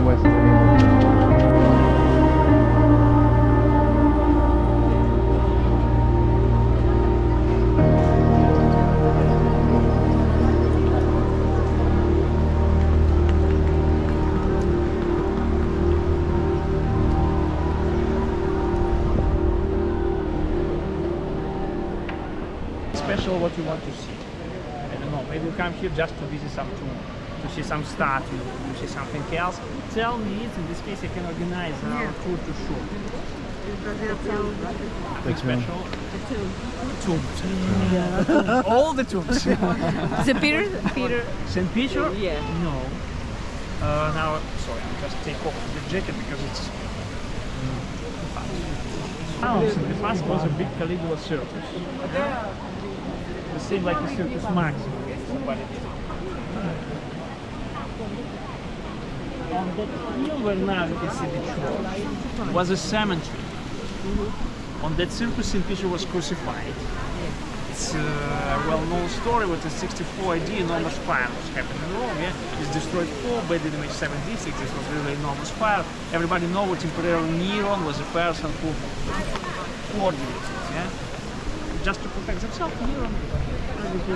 tenemos ese mismo. Special what you want to see. I don't know, maybe you come here just to visit some tomb, to see some statue, to see something else. Tell me it, in this case I can organize our tour to show. Nothing special. Tombs. Yeah. All the tombs. St. Peter? St. Peter? Yeah. No. Now, sorry, I'll just take off the jacket because it's in the past was a big Caligula circus. The same like the Circus Max. Somebody did it. On that hill where now you can see the church was a cemetery. On that circus, St. Peter was crucified. It's a well-known story. With the 64 AD, enormous fire was happening in Rome. Yeah, it's destroyed 4, but it damaged 76. This was really enormous fire. Everybody knows what Emperor Nero was a person who coordinated it. Yeah, just to protect himself, Nero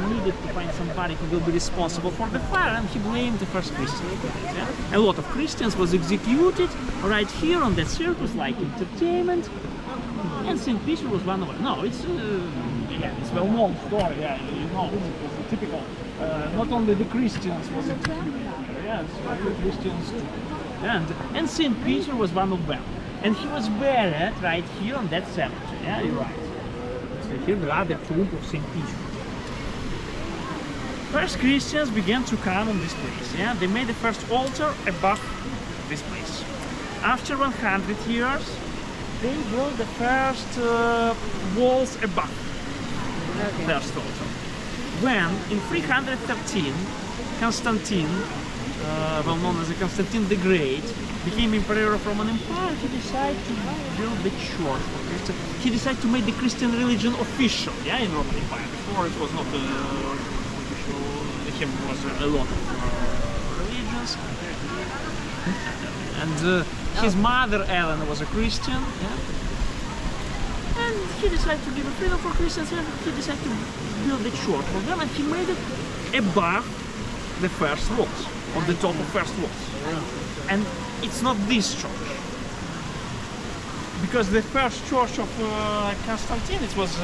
needed to find somebody who will be responsible for the fire, and he blamed the first Christians. Yeah? A lot of Christians was executed right here on that circus, like entertainment. And St. Peter was one of them. No, it's it's well-known story. Yeah, you know, it's typical. Not only the Christians was executed. Yes, the Christians too. And St. Peter was one of them. And he was buried right here on that cemetery. Yeah, you're right. So here we are, the tomb of St. Peter. First Christians began to come on this place. Yeah, they made the first altar above this place. After 100 years, they built the first walls above first altar. When in 313, Constantine, well known as Constantine the Great, became emperor of Roman Empire, he decided to build the church for Christians. He decided to make the Christian religion official, yeah, in Roman Empire. Before it was not official. There was a lot of religions. And his mother, Ellen, was a Christian. Yeah? And he decided to give a freedom for Christians, and he decided to build the church for them, and he made it above the first walls, on the top of first walls. And it's not this church, because the first church of Constantine, it was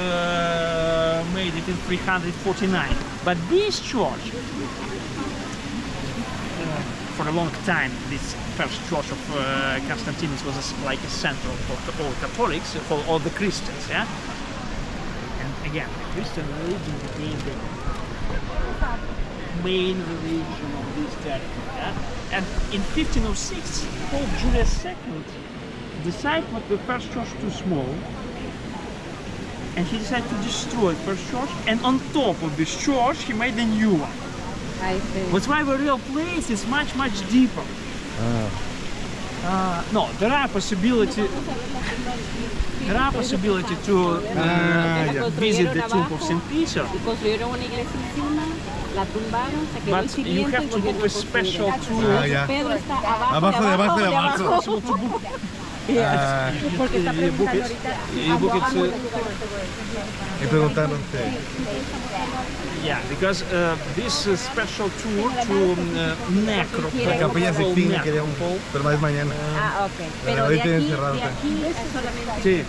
made it in 349. But this church, for a long time, this first church of Constantine was like a center for all Catholics, for all the Christians. Yeah. And again, the Christian religion became the main religion of this territory. Yeah? And in 1506, Pope Julius II decided that the first church too small, and he decided to destroy the first church, and on top of this church he made a new one. I see. That's why the real place is much deeper. No, there are possibility to visit the tomb of St. Peter. But you have to book a special tour. Yeah, because this special tour to necropole. La capilla Sixtina quería un poco, pero más mañana. Ah, ok. Pero ahorita tienen cerrado. Sí.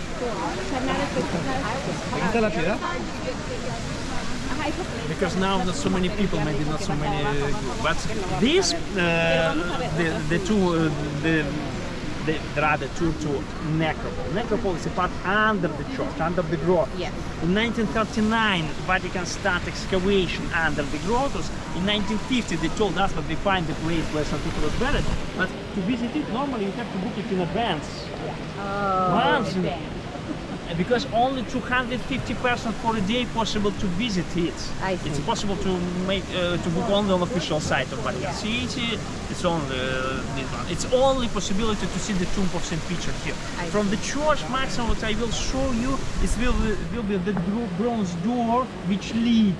¿Aquí está la piedad? Because now not so many people, maybe not so many, but this, there are the two to necropole. Necropole is a part under the church, under the grotto. Yes. In 1939, Vatican started excavation under the grottos. In 1950, they told us that they find the place where St. Peter was buried. But to visit it, normally you have to book it in advance. Once because only 250 persons for a day possible to visit it. It's possible to make to book only on official site of Vatican City. It's only this one. It's only possibility to see the tomb of St. Peter here. From the church, maximum what I will show you is will be the bronze door which lead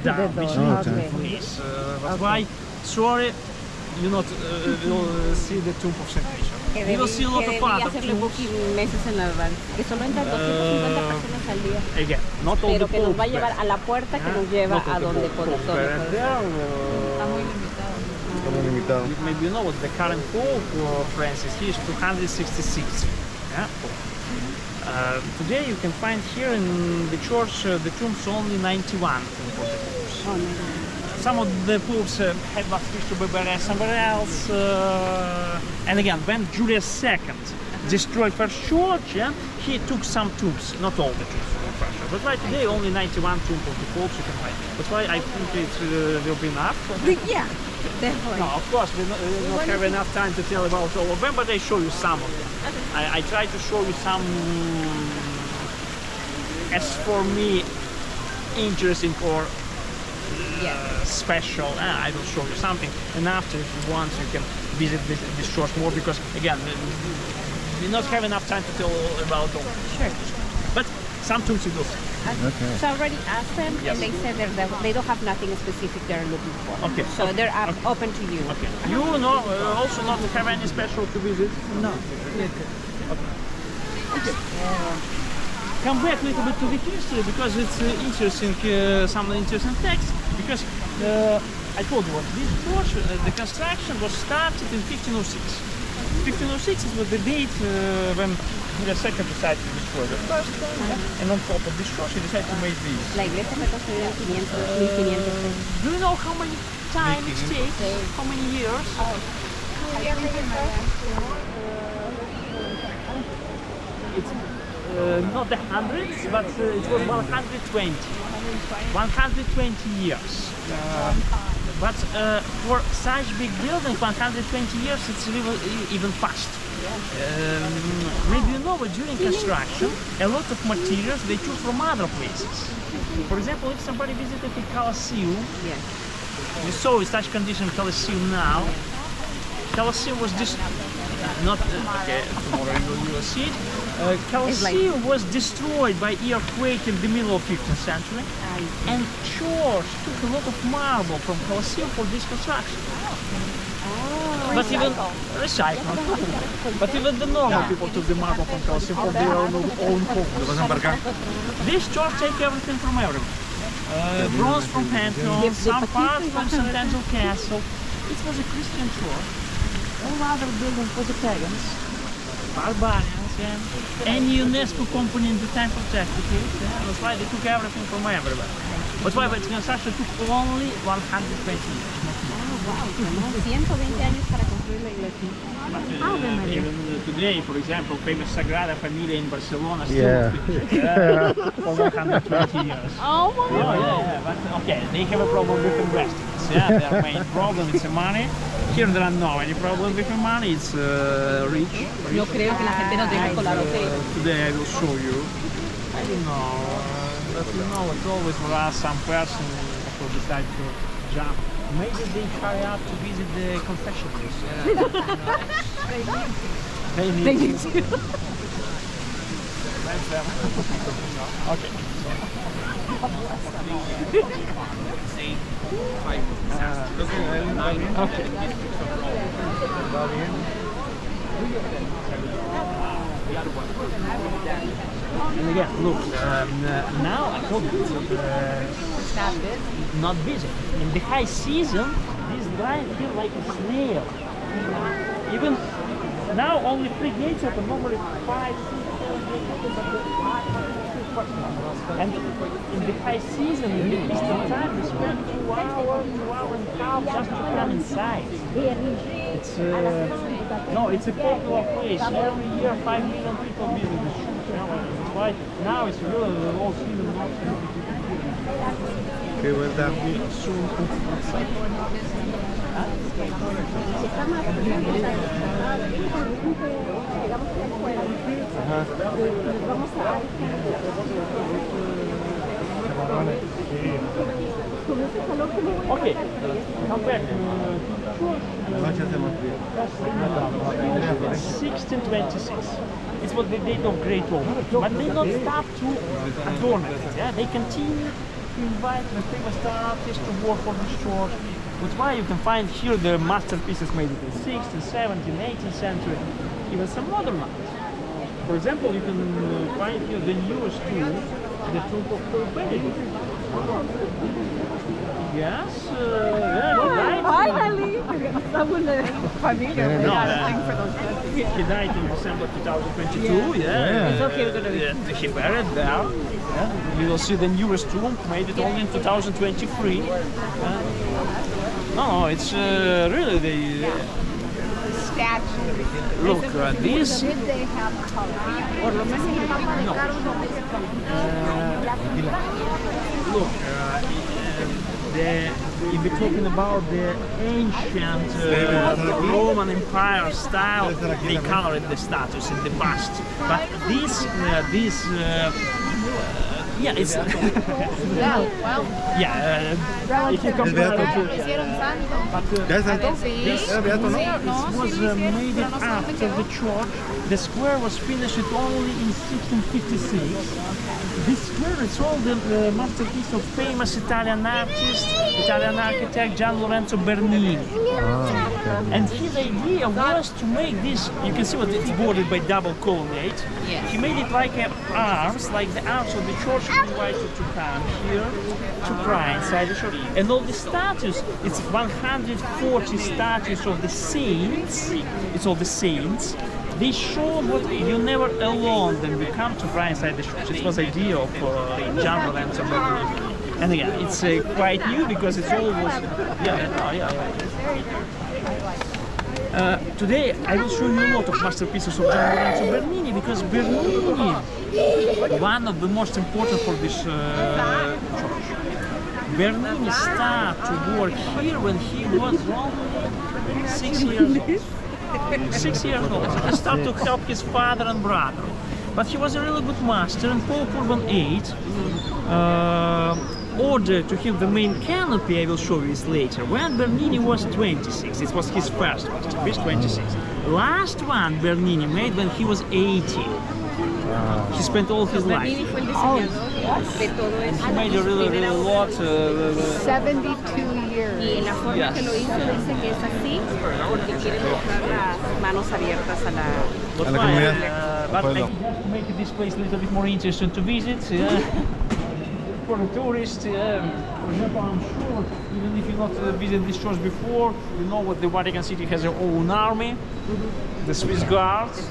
down, which leads to the place. That's why, sorry, you not will see the tomb of Saint Peter. You will see a lot of other hacerle tombs. booking meses en advance. Que solo entran 250 personas al día. Again, not all Pero the que nos va a popes llevar there. a la puerta que nos lleva Not all a the donde popes podemos. there. There, Está muy limitado. Estamos limitados. maybe you know what the current Pope Francis, he is 266. Yeah? Today you can find here in the church the tombs only 91 for the popes. Oh, no. Some of the popes had last wish to be buried somewhere else. And again, when Julius II destroyed first church, yeah, he took some tombs, not all the tombs from Prussia. But right today, only 91 tombs of the popes you can find. That's why I think it will be enough. Yeah, definitely. No, of course, we don't have enough time to tell about all of them, but I show you some of them. I try to show you some, as for me, interesting or special. I will show you something, and after, if you want, you can visit this church more, because again, we not have enough time to tell about all. Sure. But some tombs you will see. Okay. So I already asked them, Yes. and they said they don't have nothing specific they're looking for. Okay. So they're open to you. Okay. You know, also not have any special to visit? No. Come back a little bit to the history, because it's interesting, some interesting facts. Because I told you what this church, the construction was started in 1506. 1506 was the date when the second decided to destroy the first one, and on top of this church he decided to make this. La iglesia fue construida en 1500. Do you know how many time it takes? How many years? It's not the hundreds, but it was 120. 120 years. But for such big buildings, 120 years, it's even fast. Maybe you know, but during construction, a lot of materials they choose from other places. For example, if somebody visited the Colosseum, Yes. you saw in such condition Colosseum now. Colosseum was not okay. Tomorrow you will see it. Colosseum was destroyed by earthquake in the middle of 15th century, and church took a lot of marble from Colosseum for this construction. But even recycled. But even the normal people took the marble from Colosseum for their own ¿Lo purpose. vas a embarcar? This church take everything from everyone. Bronze from Pantheon, some parts from St. Angel Castle. It was a Christian church. All other buildings were the pagans, barbarians, and UNESCO company in the time protected it. That's why they took everything from everywhere. That's why the construction took only 120 years. Wow, tomó 120 años para construir la iglesia. Even today, for example, famous Sagrada Familia in Barcelona still Yeah. for 120 years. Oh my Oh, yeah, but okay, they have a problem with investments. Yeah, their main problem is the money. Here there are no any problem with the money. It's rich. No creo que la gente no tenga colarote. Today I will show you. I don't know, but you know, it's always for us some person who decide to jump. Maybe they try out to visit the confessionaries. They need to. Thanks, them. Okay. Okay. ¿Va bien? And again, look, now I told you, not busy. In the high season, this line feels like a snail. Even now, only 3 gates open, normally 5, 6, 7 gates open, but and in the high season, in the Easter time, we spend 2 hours, 2 hours and a half just to come inside. It's no, it's a popular place. Every year, 5 million people visit the church. That's why now it's really the whole season. Qué vuelta. Ajá. Okay, come back. Noche hacemos frío. 1626. It was the date of Great War. But they not stop to adorn it. Yeah? They continue to invite the famous artists to work for this church. That's why you can find here the masterpieces made in the 16th, 17th, 18th century, even some modern ones. For example, you can find here the newest tomb, the tomb of Pope Benedict. Yes, Finally! Someone familiar with No, asking for those countries. he died in December 2022, yeah. It's okay, we're gonna be. He buried there. Yeah. You will see the newest tomb, made it only in 2023. No, it's really the... Statue. Look, this... Did they have color? Or lo menos Look, if we're talking about the ancient Roman Empire style, they colored the statues in the bust. But yeah, it's yeah. If you compare it to, but ¿Ya es alto? this ¿Era beato, no? it was made after the church. The square was finished only in 1656. This square is all the masterpiece of famous Italian artist, Italian architect Gian Lorenzo Bernini. And his idea was to make this, you can see what it's bordered by double colonnade. Yes. He made it like arms, like the arms of the church invited to come here, to pray inside the church. And all the statues, it's 140 statues of the saints, it's all the saints. They show what you're never alone when you come to pray inside the church. It was idea of Gian Lorenzo Bernini. And again, it's quite new because it's always, today I will show you a lot of masterpieces of Gian Lorenzo Bernini because Bernini, one of the most important for this church. Bernini started to work here when he was only 6 years old. 6 years old. He started to help his father and brother. But he was a really good master, and Pope Urban VIII ordered to him the main canopy. I will show you this later. When Bernini was 26, it was his first masterpiece, 26. Last one Bernini made when he was 80. He spent all his life. Bernini fue el diseñador de todo eso. He made a really lot. 72 years. Y la forma que lo hizo dice que es así porque quiere mostrar las manos abiertas a la comunidad. But to make this place a little bit more interesting to visit. For the tourists, for example, I'm sure even if you not visited this church before, you know what the Vatican City has their own army, the Swiss guards.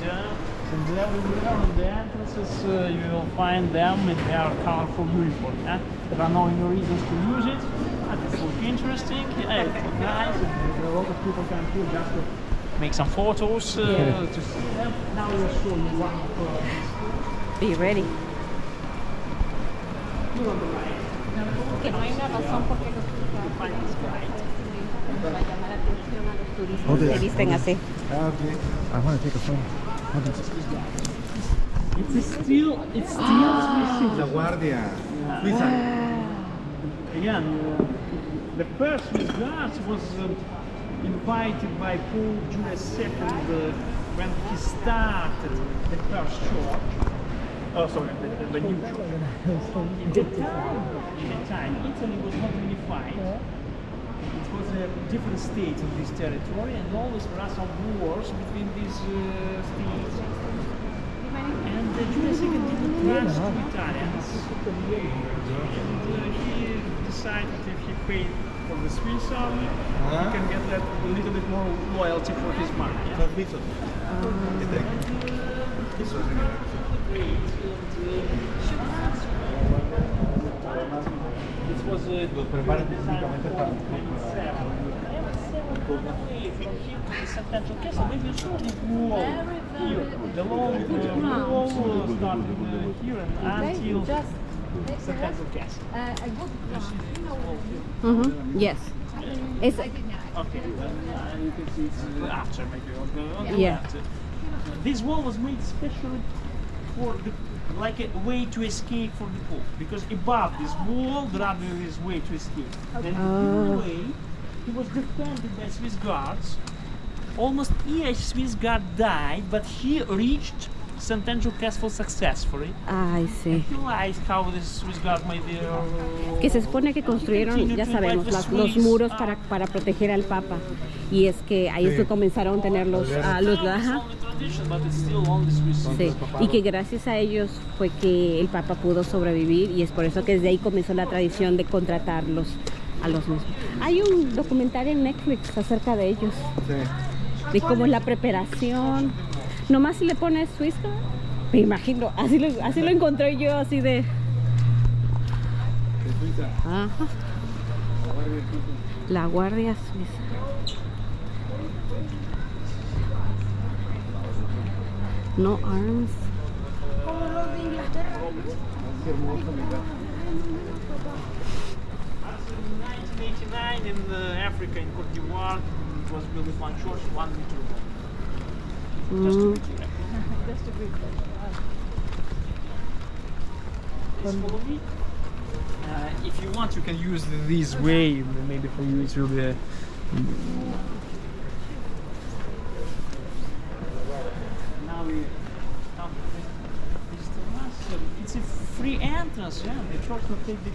And everywhere on the entrances you will find them in their colorful uniform. There are no reasons to use it, but it looks interesting. Yeah, it looks nice. And a lot of people come here just to make some photos to see them. Now we'll show you one of them. Be ready. Here on the right. Que no hay una razón por qué los para llamar la atención a los turistas que visten así. I want to take a photo. It's still Swiss. La Guardia. Again, the first Swiss Guards was invited by Pope Julius II when he started the first church. Oh, sorry, the new church. In that time, Italy was not unified. It was a different states of this territory, and always there are some wars between these states. And Julius II didn't trust the Italians, and he decided if he paid for the Swiss army, he can get that a little bit more loyalty for his money. This was Central Castle. Maybe you saw this wall here. The long wall started here until Central Castle. Yes. It's, Okay, you can see it's after maybe on the yeah. left. This wall was made specially for the, like a way to escape from the Pope, because above this wall there is way to escape. Then in a way he was defended by Swiss guards. Almost each Swiss guard died, but he reached St. Andrew Castle successfully. Ay, sí. Realized how the Swiss government Que se supone que construyeron, ya sabemos, los muros para proteger al Papa. Y es que ahí es que comenzaron a tener los ajá. Sí. Y que gracias a ellos fue que el Papa pudo sobrevivir y es por eso que desde ahí comenzó la tradición de contratarlos a los mismos. Hay un documental en Netflix acerca de ellos. Sí. De cómo es la preparación. Nomás si le pones Suiza, me imagino, así lo encontré yo, así de... Ajá. La Guardia Suiza. No arms. Como los de Inglaterra. In 1989 in Africa, in Cote d'Ivoire, it was built one church, 1 meter long. Just to be clear. Just a bit. Please follow me. If you want, you can use this way. Maybe for you it will be. Now we come to this terrace. It's a free entrance. Yeah, the church will take the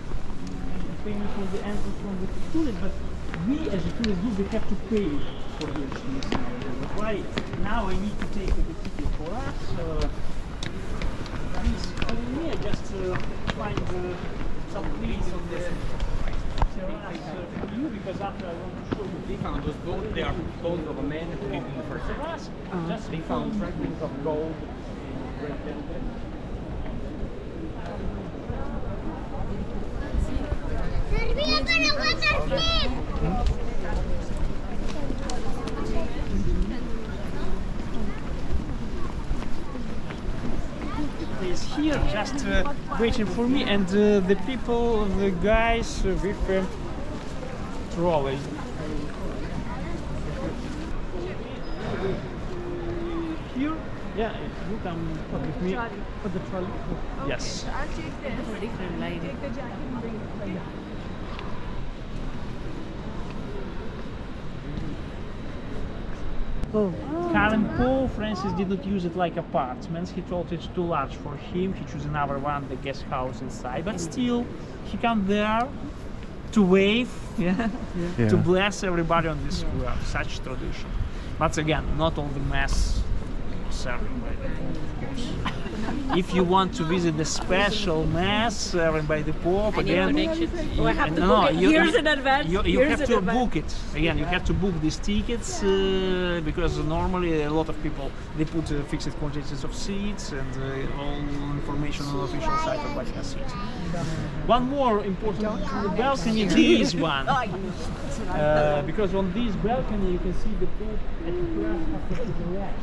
payment for the entrance from the tourist, but we as a tourist group we have to pay for this. That's why now I need to take the ticket for us. Please follow me. I just find some place on the terrace for you because after I want to show you. They found those bones. They are bones of a man who lived in the first Terrace. Just They found fragments of gold. Servida para waterflip. Is here just waiting for me and the people, the guys with trolley. Here, yeah, you come with me. For the trolley. Yes. Different lady. Oh. Karen Paul, Francis did not use it like apartments. He thought it's too large for him. He chose another one, the guest house inside. But still, he come there to wave, to bless everybody on this square. Such tradition. But again, not all the mass serving by the Pope, of course. If you want to visit the special mass served by the Pope, again, Oh, I have to book it years in advance. You have to book it. Again, you have to book these tickets because normally a lot of people they put fixed quantities of seats and all information on the official site of Vatican City. One more important balcony, this one, because on this balcony you can see the Pope at the first to the left.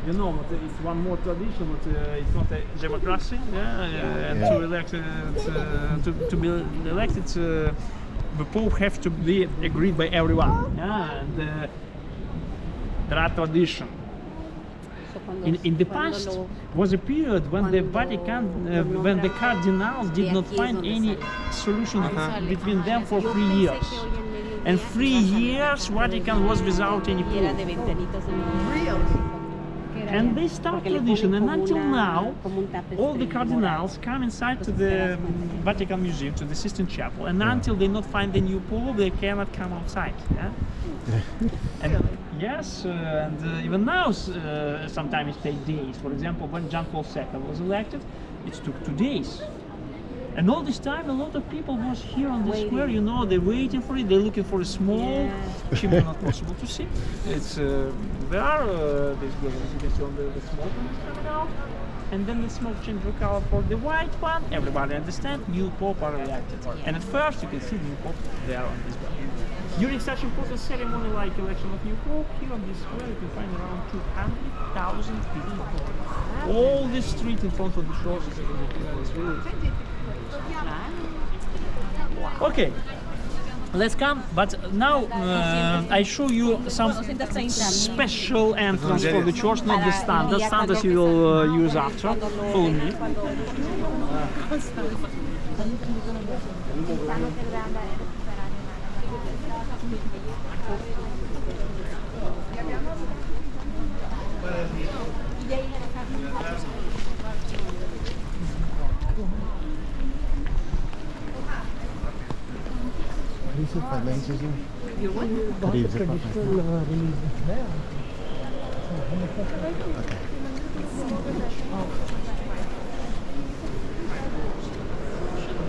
You know, but it's one more tradition, but it's not a democracy. And to elect, to be elected, the Pope have to be agreed by everyone. And there are tradition. In the past was a period when the Vatican, when the cardinals did not find any solution between them for 3 years. And 3 years Vatican was without any Pope. And they start tradition, and until now, all the cardinals come inside to the Vatican Museum, to the Sistine Chapel, and until they not find the new Pope, they cannot come outside. And yes, and even now, sometimes it takes days. For example, when John Paul II was elected, it took 2 days. And all this time, a lot of people was here on the square. You know, they're waiting for it. They're looking for a small chimney, not possible to see. It's there are these buildings you can see on the smoke coming out, and then the smoke change the color for the white one. Everybody understand? New Pope are elected, and at first you can see new Pope there on this building. During such important ceremony like election of new Pope, here on this square you can find around 200,000 people. All the street in front of the church is really. Okay, let's come. But now I show you some special entrance for the church, not the standard. Standards you will use after. Follow me. francesi? You what? Caribes e francesi. Ok.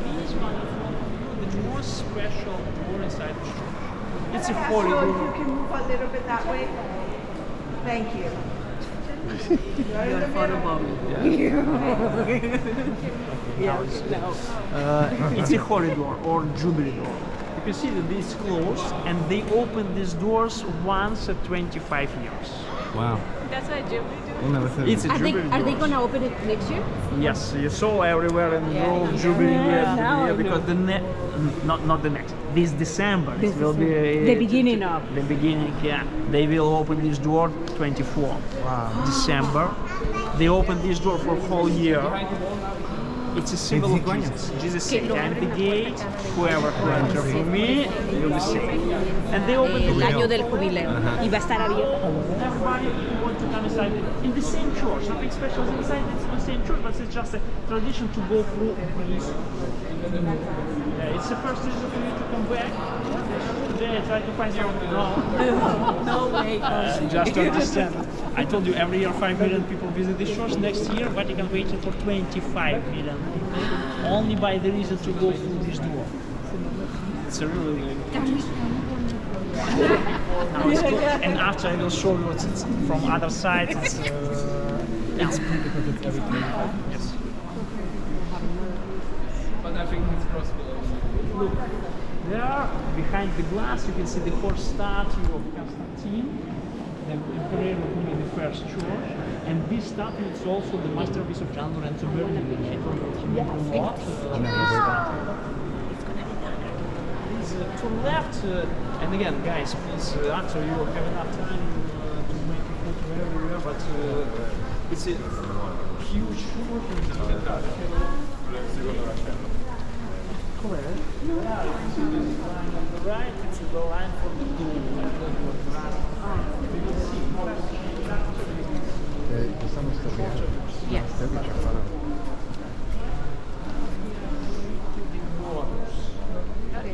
This one is the most special door inside the church. It's a holy So if door. you can move a little bit that way. Thank you. You're a photo bomb. Yes, no. It's a holy door or jubilee door. You can see that this closed and they open these doors once at 25 years. Wow. That's what Jubilee do. We'll never see It's a Are they, jubilee are they doors. gonna open it next year? Yes, you saw everywhere in Rome jubilee now I year because the not the next. This December it will be The beginning of. the beginning. Yeah, they will open this door 24 December. They open this door for whole year. It's a symbol of 25 Jesus. Jesus said, "I'm the gate. Whoever enters through me will be saved." And they open the El door. año del jubileo. Y va a estar abierto. Everybody who wants to come inside in the same church. Nothing special inside. It's the same church, but it's just a tradition to go through this. It's the first reason for you to come back. Today I try to find something. No way. Just to understand. I told you every year 5 million people visit this church. Next year Vatican waiting for 25 million people. Only by the reason to go through this door. It's a really now it's cool. And after I will show you what's it's from other side. It's because it's everything. yes. But I think it's possible. Look, there behind the glass you can see the horse statue of Constantine, the emperor who made the first church, and this statue is also the masterpiece of Gian Lorenzo Bernini. I told you he made a lot. To the left, and again, guys, please, after you have enough time to make a photo everywhere, but it's a huge correct. Yeah, you see this line on the right, it's the line for the door. Possiamo stare. Yes.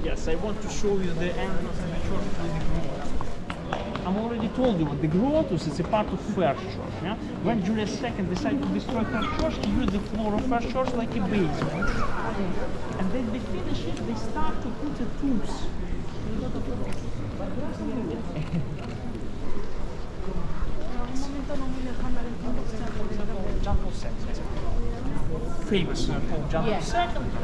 Yes, I want to show you the entrance of the church with the grotto. I'm already told you, the grottos is a part of first church. Yeah? When Julius II decided to destroy first church, he used the floor of first church like a basement. And then they finish it, they start to put the tombs. John Paul II. Famous Pope John Paul II.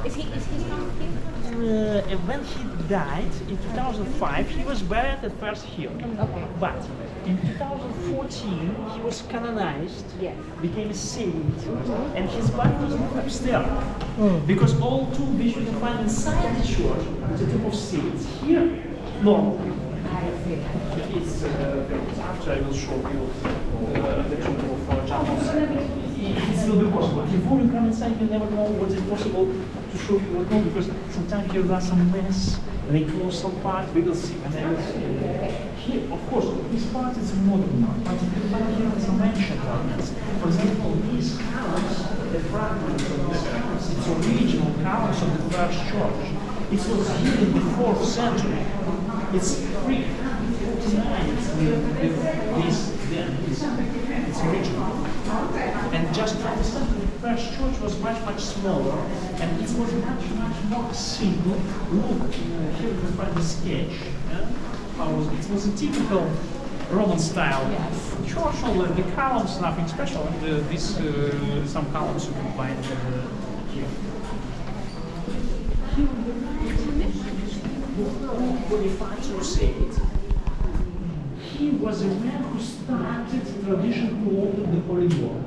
Is he from here? When he died in 2005, he was buried at first here. Okay. But in 2014, he was canonized, Yes. became a saint, and his body was moved upstairs. Because all tombs you can find inside the church, the tomb of saints. Here, no. It's after I will show you the tomb of John Paul II. It will be possible. Before you come inside, you never know what is possible to show you or not, because sometimes here are some mess, they close some part, we will see. And I will see. Here, of course, this part is a modern one, but here are some ancient elements. For example, these columns, the fragments of these columns, it's original columns of the first church. It was here in the 4th century. It's 349. It's original. And just to understand, the first church was much smaller, and it was much more simple. Look, here you can find the sketch. It was a typical Roman style church, only the columns, nothing special. And some columns you can find here. He was a man who started tradition to open the Holy War.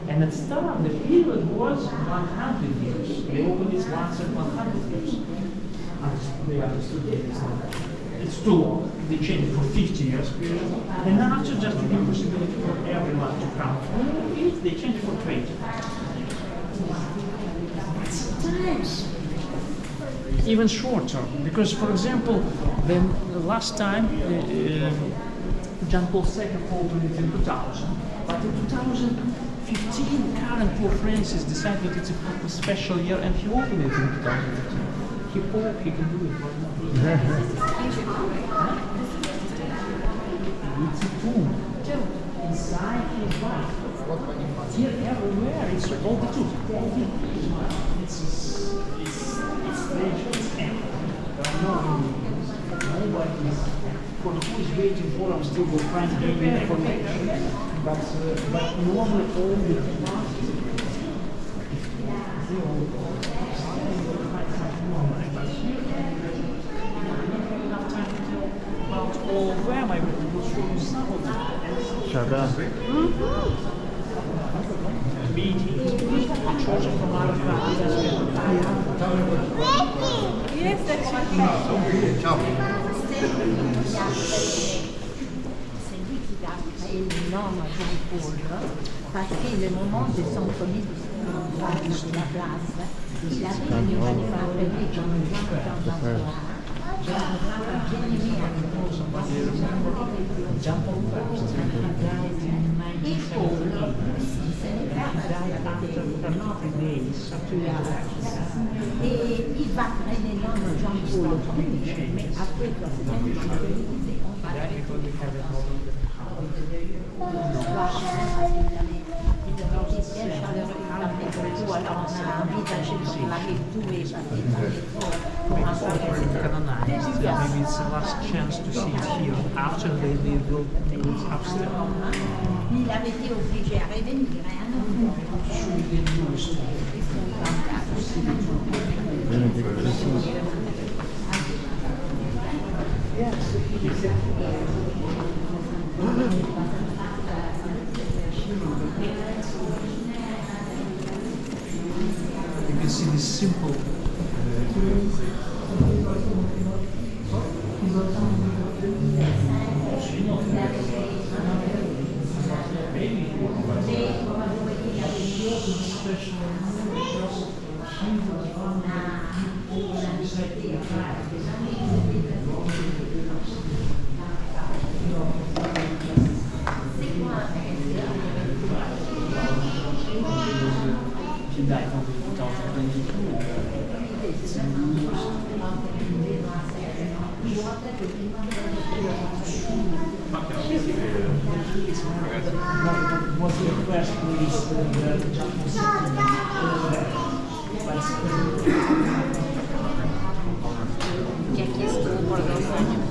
And at the start, the period was 100 years. They opened it once at 100 years. And they understood it's too long. They changed it for 50 years period. And after, just to give possibility for everyone to come through, they changed it for 20. Sometimes even shorter, because for example, the last time John Paul II opened it in 2000, but in 2015 current Pope Francis decided that it's a special year and he opened it in 2015. He can do it right now. It's a tomb. Inside is life. Here, everywhere, it's all the truth. It's treasure, it's empty. There are no remains. Nobody is. For who is waiting for us still will find any information. But normally all the past, they all find something online. But here, enough time to tell about all of them. I will show you some of them. Шага. Meetings, the church from other countries. Yes, that's C'est lui qui a créé le nom Jean-Paul, parce que le moment de son premier discours de la place, il avait une manif appelée comme Jean d'Antoine. Et Paul, et il va créer le nom Jean-Paul le premier, mais après, quand c'est on va Maybe it's the last chance to see it here. After they will take it upstairs. il avait été obligé à revenir. You can see this simple he died in 2022. Was the first place Y aquí estuvo por 2 años.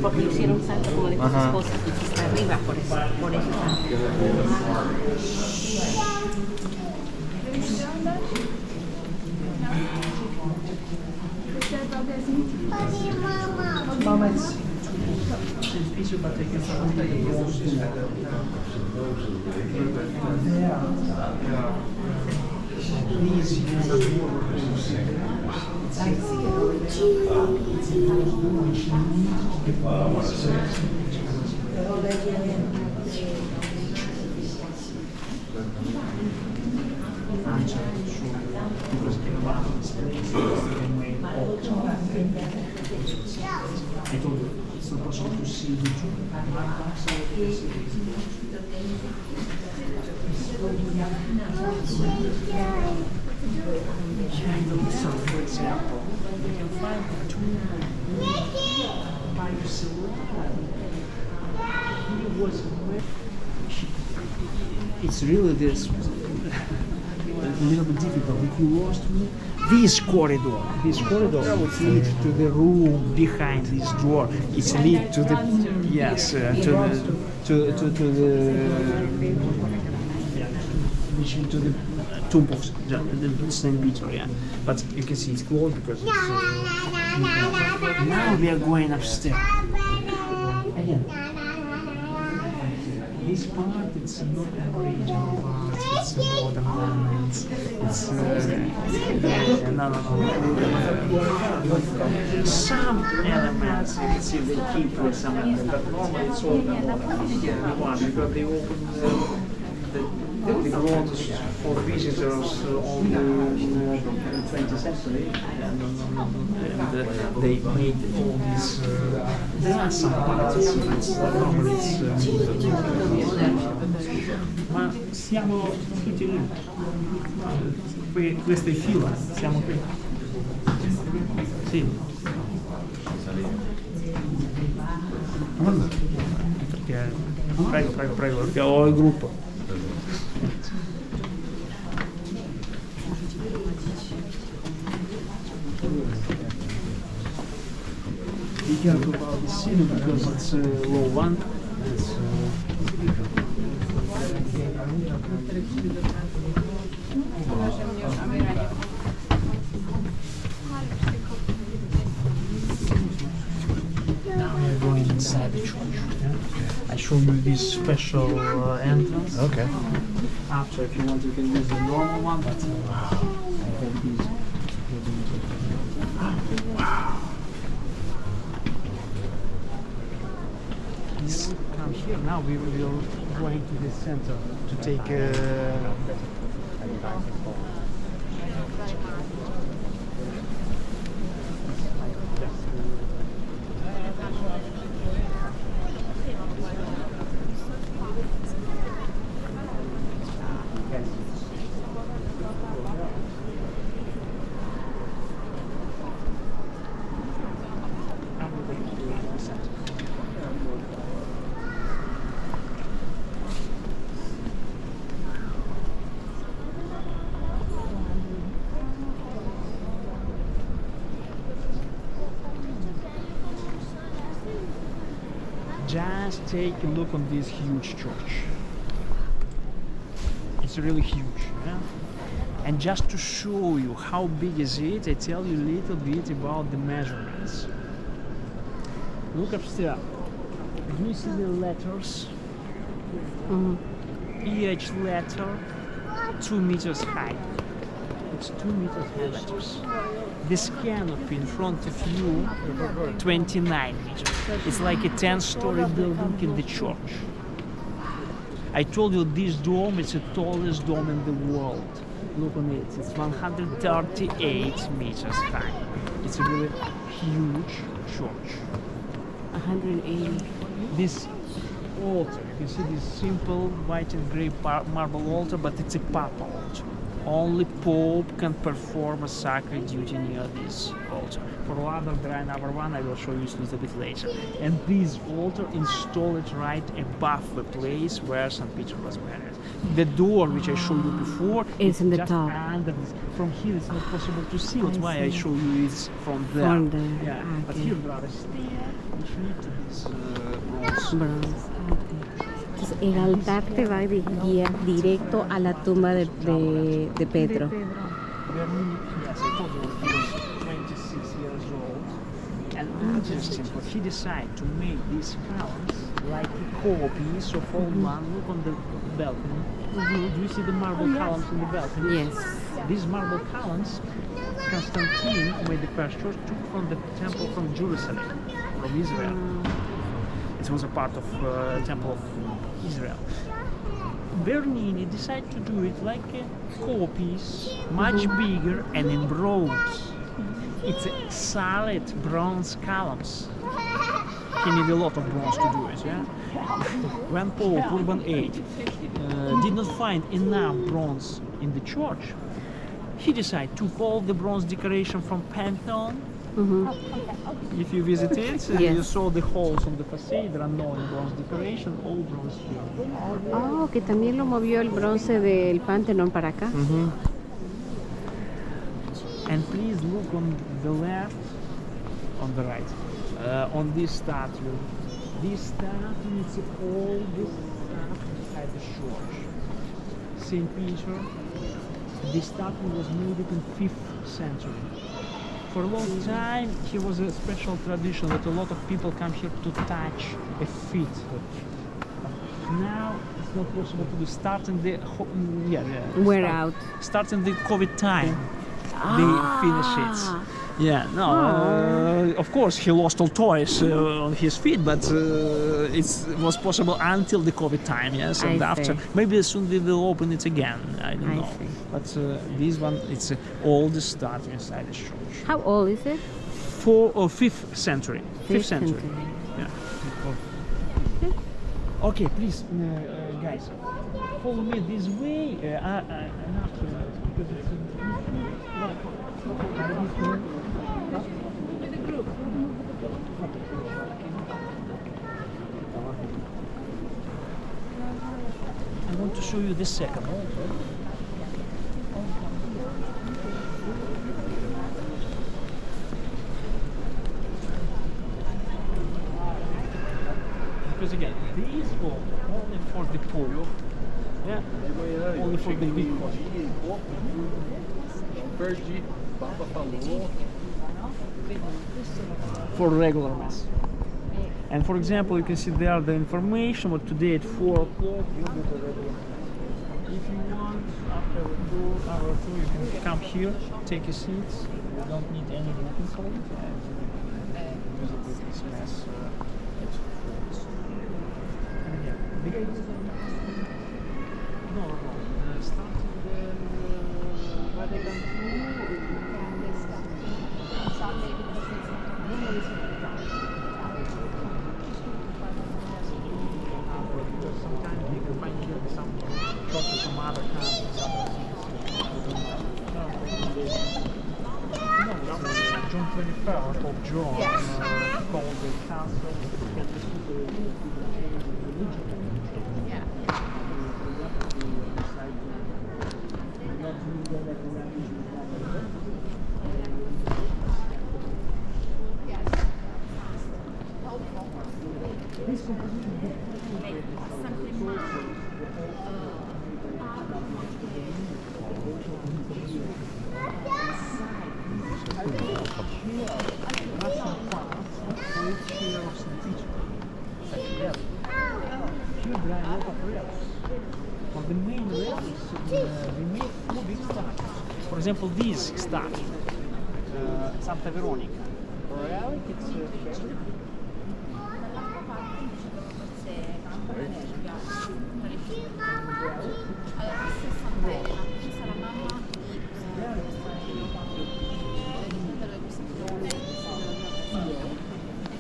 Porque hicieron un salto como de con su Ajá. esposa y está arriba, por eso. Mama, it's Peter, but I guess I take it goes to Please use the I told you, it's not possible to see the So, for example, you can find a tomb by Basilica. He was it's really this a little bit difficult. If you lost me, this corridor would lead to the room behind this door. It's lead to the yes to the tomb of Saint Peter. Yeah, but you can see it's closed because it's, now we are going upstairs again. This part, it's not original part, it's modern one, it's some elements, you can see they keep some elements, but normally it's all the modern one, because they open the grounds for visitors only in the 20th century, and they made all these, there are some parts, it's normally it's ma siamo tutti lì, questa è fila, siamo qui. Sì. Perché... Prego, perché ho il gruppo. Be careful about the ceiling because it's a low one. It's, now we are going inside the church. Yeah? I show you this special entrance. Okay. After, if you want, you can use the normal one, but I have these. Wow. Please come here. Now we will go into the center to take just take a look on this huge church. It's really huge, yeah? And just to show you how big is it, I tell you a little bit about the measurements. Look upstairs. Do you see the letters? Each letter 2 meters high. It's 2 meters high letters. This canopy in front of you, 29 meters. It's like a 10-story building in the church. I told you this dome is the tallest dome in the world. Look on it, it's 138 meters high. It's a really huge church. 180. This altar, you can see this simple white and grey marble altar, but it's a papal altar. Only Pope can perform a sacred duty near this altar. For other there another one, I will show you a little bit later. And this altar installed right above the place where St. Peter was buried. The door, which I showed you before, Is in the just top. under this. From here, it's not possible to see. That's why I show you it's from there. From there, Yeah, but okay. here there are stairs which lead to this bronze. Bronze. Entonces, el altar te va a guiar directo a la tumba de Pedro. Yes, I told you he was 26 years old. And interesting, but he decided to make these columns like copies of all one. Look on the balcony. Do you see the marble columns in the balcony? Yes. These marble columns, Constantine, who made the first church, took from the temple from Jerusalem, from Israel. It was a part of temple of Israel. Bernini decided to do it like copies, much bigger and in bronze. It's a solid bronze columns. He needed a lot of bronze to do it, yeah? When Pope Urban VIII did not find enough bronze in the church, he decided to call the bronze decoration from Pantheon. If you visit it, you saw the holes on the facade, there are no bronze decoration, all bronze here. Oh, que también lo movió el bronce del Panteón para acá. And please look on the left, on the right, on this statue. This statue is all this statue beside the church. St. Peter, this statue was made in 5th century. For a long time, here was a special tradition that a lot of people come here to touch a feet. Now it's not possible to do. Starting the We're out. Starting the COVID time, they finish it. Yeah, no, of course he lost all toys on his feet, but it was possible until the COVID time, yes, and after maybe soon they will open it again. I don't know. See. But this one, it's oldest statue inside the church. How old is it? 4th or 5th century. 5th century. Yeah. Okay, please, guys, follow me this way. And after, because it's I want to show you the second also. Because again, these are only for the poor. Yeah, only for the big ones. Perdi, Papa falou. For regular mass. And for example, you can see there the information, but today at 4 o'clock you'll be the regular mass. If you want, after 2 hours or 2, you can come here, take your seats. You don't need any written for it. And visit this mass at 4. And yeah, no, starting the Vatican sometimes you can find here some churches from other countries, other June 21st of June, called the Council of Religion. This composition For the main rails, we made 4 big statues. For example, this statue, Santa Veronica. For relic, it's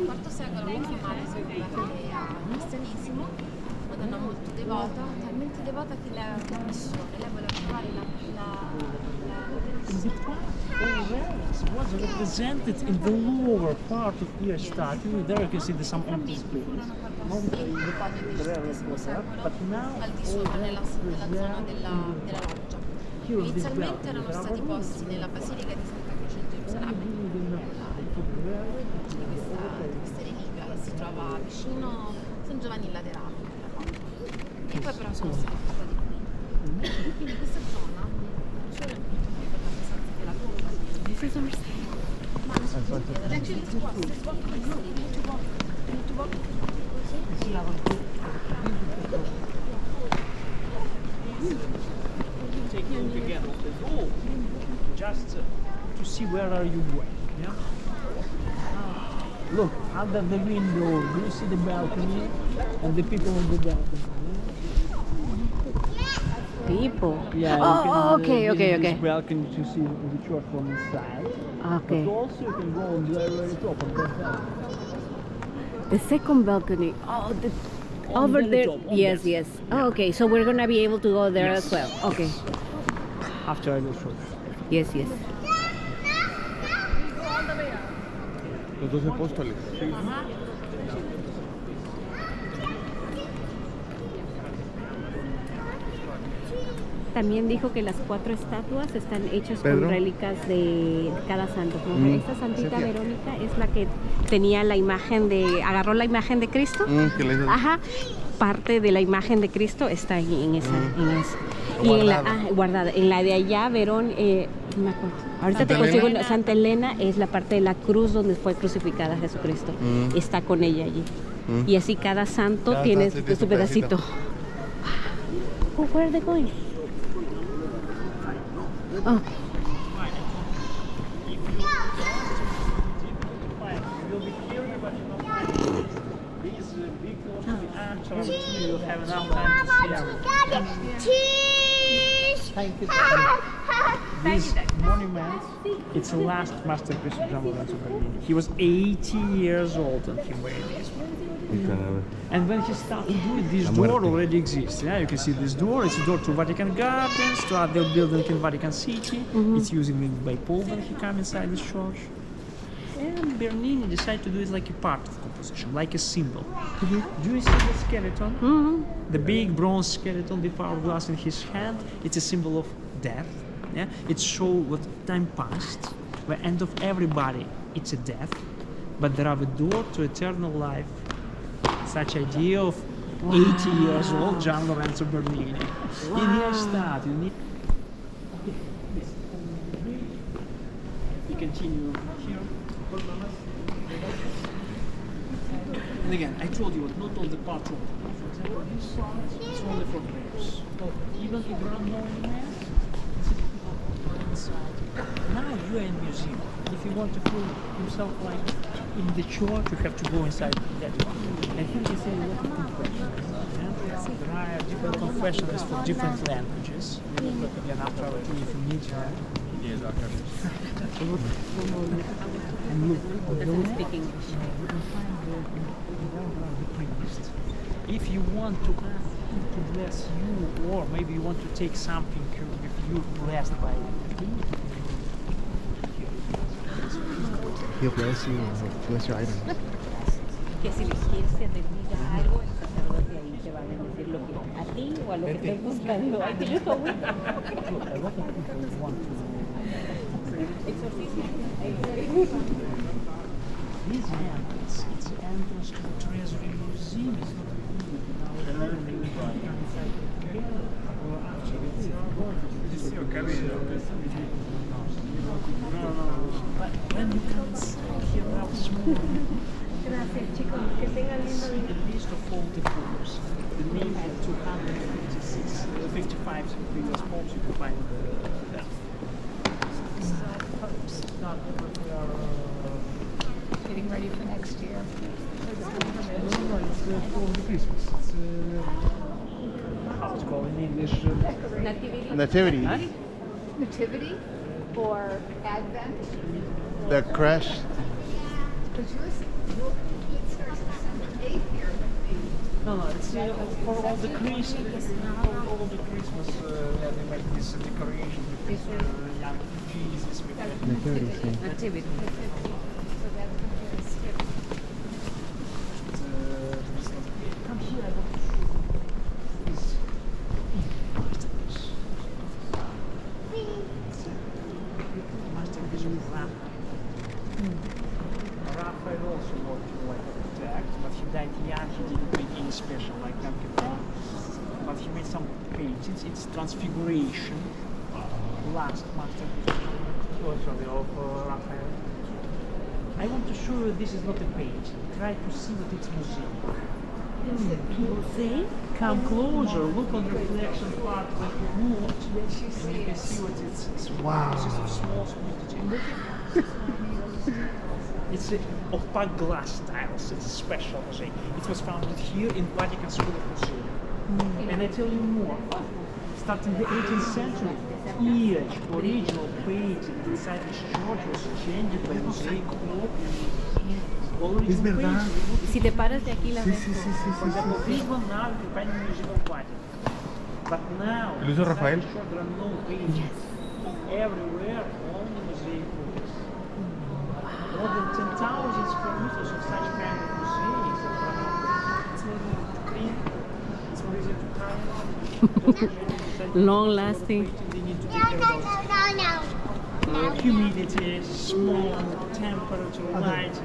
Nel IV secolo la chiamare secolare al cristianesimo, Madonna molto devota, talmente devota che lei aveva una missione, lei voleva trovare in the past, all relics was represented in the lower part of each statue. There you can see some empty space. But now al di sopra nella zona della loggia. Inizialmente erano stati posti nella Basilica di Santa Croce in Gerusalemme, di questa reliquia che si trova vicino San Giovanni in Laterano. E poi però sono stati portati qui. Quindi questa zona non solo è per la presenza della tomba, ma actually it's what? It's what you need to walk take a look again of the wall, just to see where are you going. Yeah? Look, under the window, do you see the balcony and the people on the balcony? People. Yeah. Oh, okay, okay, use okay. this balcony to see the church from inside. Okay. But also you can go on the very top of that balcony. The second balcony. Oh, On over the there. top, on Yes, that. yes. Oh, okay, so we're gonna be able to go there Yes. as well. Okay. After I will show you. Yes, yes. Los 12 apóstoles. También dijo que las 4 estatuas están hechas Pedro. con rélicas de cada santo. Como esta santita Sofía. Verónica es la que tenía la imagen de, agarró la imagen de Cristo. Que le hizo Ajá. Parte de la imagen de Cristo está ahí en esa. Y en la, guardada. En la de allá, Verón, no me acuerdo. Ahorita Santa te consigo Elena. Santa Elena, es la parte de la cruz donde fue crucificada Jesucristo. Está con ella allí. Y así cada santo Cada tiene santo tiene su su pedacito. Oh, where are they going? Oh. You'll be curious, but you don't find these big actually you'll have enough time to see everything. Cheese! Thank you. This monument, it's the last masterpiece of Gian Lorenzo Bernini. He was 80 years old and he made this one. And when he started doing this La door muerte. already exists. Yeah, you can see this door. It's a door to Vatican Gardens, to other building in Vatican City. It's used by Pope when he comes inside this church. even Bernini decided to do it like a part of composition, like a symbol. Do you see the skeleton? The big bronze skeleton with hourglass in his hand. It's a symbol of death. Yeah, it shows what time passed. The end of everybody, it's a death, but there are the door to eternal life. Such idea of 80 years old Gian Lorenzo Bernini. In here start, you need. We continue here. And again, I told you what not all the parts of for example, this part is only for grapes. Even if there are no mass, inside. Now you are in museum. If you want to feel yourself like in the church, you have to go inside that one. And here you see a lot of confessions. There are different confessions for different languages. But again, after our tour, if you need to. And look, Doesn't speak English. if you want to ask him to bless you, or maybe you want to take something with you blessed by it. He'll bless you or bless your item. Que si le quieres que te diga algo, el sacerdote ahí te va a decir lo que a ti o a lo que estés buscando. Ay, tienes tu agüita. A lot of people want to. Exorcismo. This man, it's the entrance to the Treasury Museum. It's not but when you come inside here now small, Gracias, chicos. Que tengan lindo see the list of all the popes. The name of 256, 55 previous popes, you can find them. Getting ready for next year. It's for the Christmas. It's How it's called in English? Nativity. Huh? Nativity or Advent? The crash. Because it starts December 8th here. No, it's for all the Christmas. All the Christmas, they make this decoration with this young Jesus. With Nativity scene. Nativity. So that's going to skip. Come here, I want to show you this. Masterpiece of Raphael. Raphael also worked like an architect, but he died young. He didn't make any special like architect, but he made some paintings. It's Transfiguration, last masterpiece of Raphael. I want to show you this is not a painting. Try to see that it's mosaic. Mosaic? Come closer, look on the reflection part of the wood, and you can see what it's Wow. consists of small details. It's opaque glass tiles, it's a special mosaic. It was founded here in Vatican City. And I tell you more, starting the 18th century, each original painting inside this church was changed by mosaic Es verdad. Si te paras de aquí la ves. For example, this one now you can find in the Museum of Vatican. But now, ¿Lo hizo Rafael? inside the church, there are no paintings. Everywhere, only mosaic works. More than 10,000 square meters of such kind of mosaics. It's more easy to clean, it's more easy to tie. Long lasting. They need to take care of humidity, smoke, temperature, light.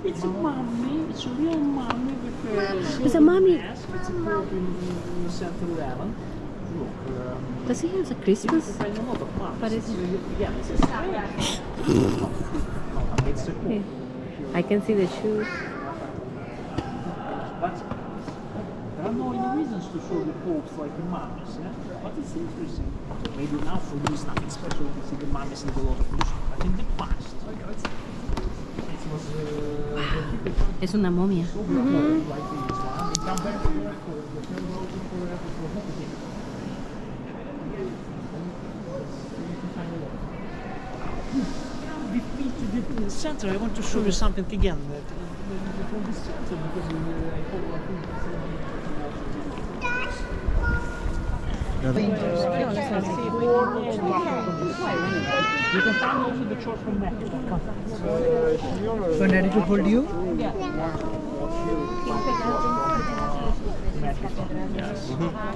It's a mummy, it's a real mummy with a It's a mummy. mask. It's a pope in St. 11. Look, Does he have a Christmas? I find a lot of mummies. Parece. Yeah, it's a strange. It's a pope. Yeah. I can see the shoes. But there are no any reasons to show the popes like the mummies, yeah? But it's interesting. Maybe now for you it's nothing special to see the mummies in the lot of museums. But in the past, it was Es una momia. so beautiful like this one. They come back here for the theologian for everything. With me to the center, I want to show you something again. From the center, because I You can find also the church from Mexico. So ready to hold you? Mexico, yes.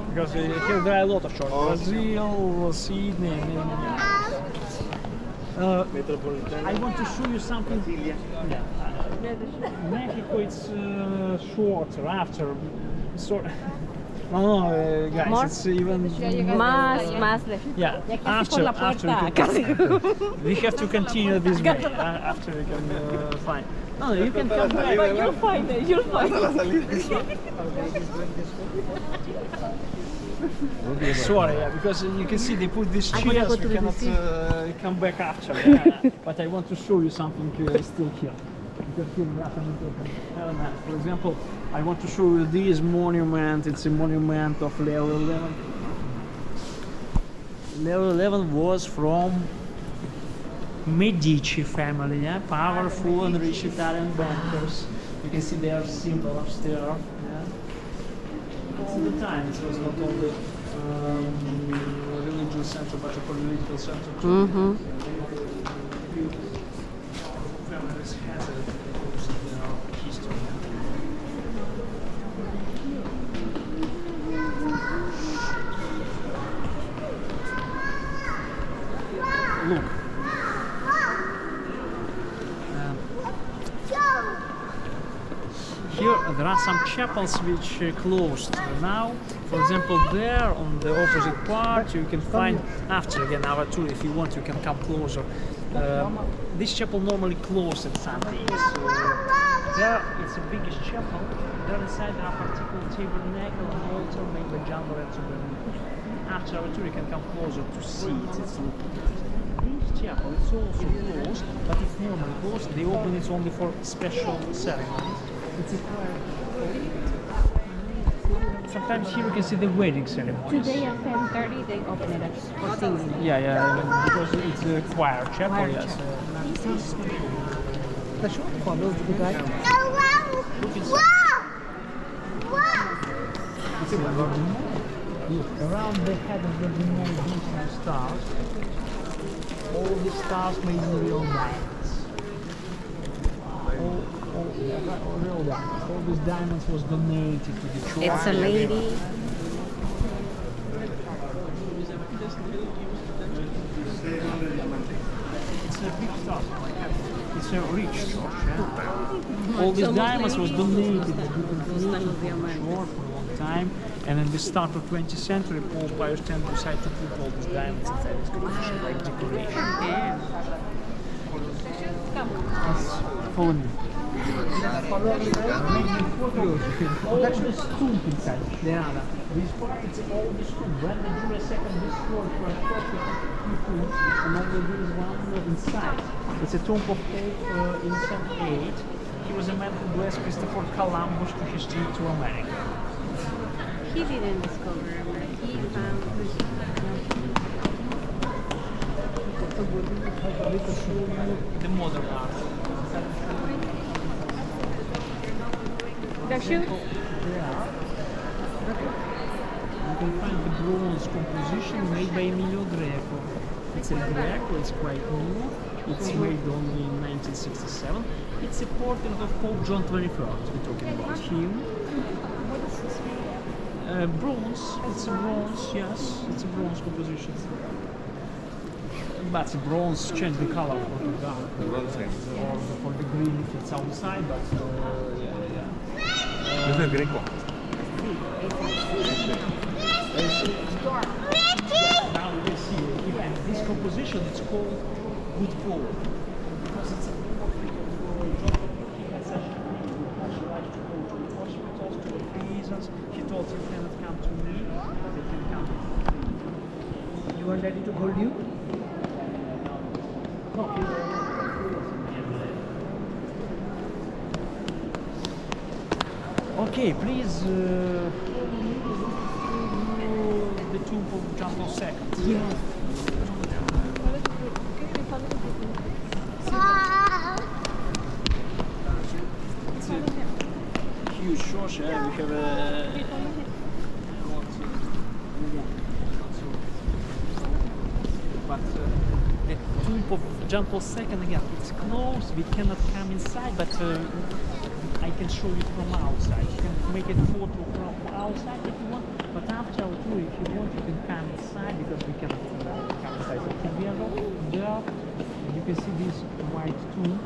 Because here there are a lot of churches. Brazil, Sydney, and I want to show you something. Yeah. Mexico, it's shorter after. No, guys, More? it's even Más lejos. yeah. Ya casi After, por la after puerta, we casi. we have to continue this way. After we can find. No, you can come back. But you'll find it, you'll find it. Sorry, yeah, because you can see they put these chairs, we cannot come back after. Yeah. But I want to show you something still here. Because here we have an important element. For example, I want to show you this monument. It's a monument of Leo XI. Leo XI was from Medici family, yeah? Powerful and rich Italian bankers. You can see their symbol upstairs. Yeah? At the time, it was not only religious center, but a political center too. Mm-hmm. Families has their history. Look. Here there are some chapels which closed now. For example, there on the opposite part you can find, after again our tour, if you want you can come closer. This chapel normally closed at Sundays. There it's the biggest chapel. There inside there are particular tabernacle and altar made by John Lorenzo Bernini. After our tour you can come closer to see it. It's this chapel is also closed, but it's normally closed. They open it only for special ceremonies. It's a sometimes here you can see the wedding ceremonies. Today at 10:30 they open it up for singing. Yeah, because it's a choir chapel, yes. The short follows the guy. Around the head of the moon, these stars. All the stars made in real diamonds. Real diamonds. All these diamonds was donated to the church. It's a lady. It's a big star. It's a rich church. Yeah? All these diamonds was donated to the church for a long time. And in the start of 20th century, Pope Pius X decided to put all these diamonds inside his collection, like decoration. Follow me. All the tomb inside. This part is all the tomb. When the Julius II destroyed for a perfect tomb, and only there is one inside. It's a tomb of Pope Innocent VIII. He was a man who blessed Christopher Columbus to his trip to America. He didn't discover America. He found The modern art. the shoe. You can find the bronze composition made by Emilio Greco. It's a Greco, it's quite new. It's made only in 1967. It's a portrait of Pope John XXIII. We're talking about him. Bronze. It's a bronze, yes. It's a bronze composition. But the bronze change the color for the dark. Or for the green if it's outside, but Questo è il greco. now you can see even this composition is called good fall because it's a he had such like to go to hospitals, to the prisons. He thought you cannot come to me, they can come to me. You want daddy to hold you? No. Okay, please the tomb of John II. Yeah. It's a huge church, we have a but the tomb of John Paul II again, it's closed. We cannot come inside, but I can show you from outside. You can make a photo from outside if you want. But after our tour, if you want, you can come inside because we cannot come inside. So from there, you can see this white tomb.